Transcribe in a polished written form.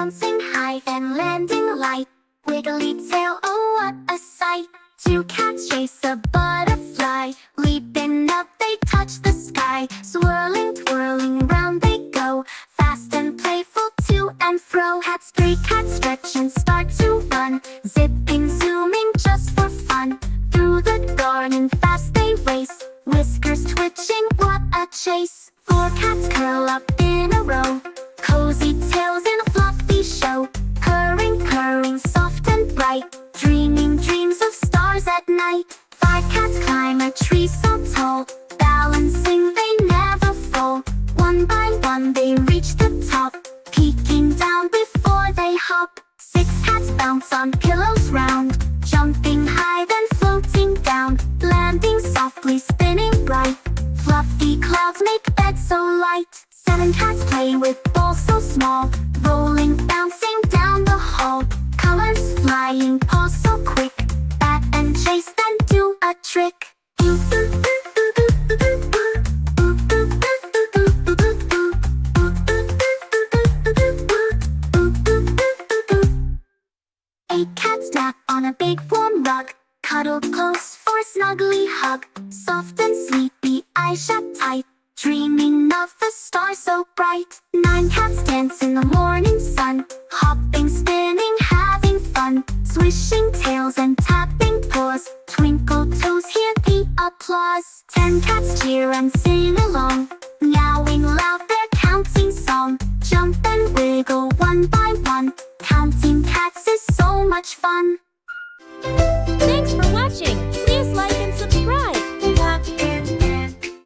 bouncing high and landing light. Wiggly tail, oh what a sight! Two cats chase a butterfly. Leaping up, they touch the sky. Swirling, twirling, round they go. Fast and playful to and fro. Three cats stretch and start to run. Zipping, zooming, just for fun. Through the garden, fast they race. Whiskers twitching, what a chase! Four cats curl up in a row. Cozy tails in a fluffy show. Purring, purring, soft and bright. Dreaming dreams of stars at night. Five cats climb a tree so tall. Balancing, they never fall. One by one they reach the top. Peeking down before they hop. Six cats bounce on pillows round. Jumping high then floating down. Landing softly, spinning bright. Fluffy clouds make beds so light. Seven cats play with balls so small. Rolling, bouncing down the hall. Colors flying, paws so quick. Bat and chase, then do a trick. Eight cats nap on a big warm rug. Cuddled close for a snuggly hug. Soft and sleepy, eyes shut tight. Dreaming of the stars so bright. Nine cats dance in the morning sun. Hopping, spinning, having fun. Swishing tails and tapping paws. Twinkle toes, hear the applause. 10 cats cheer and sing along. Meowing loud their counting song. Jump and wiggle one by one. Counting cats is so much fun.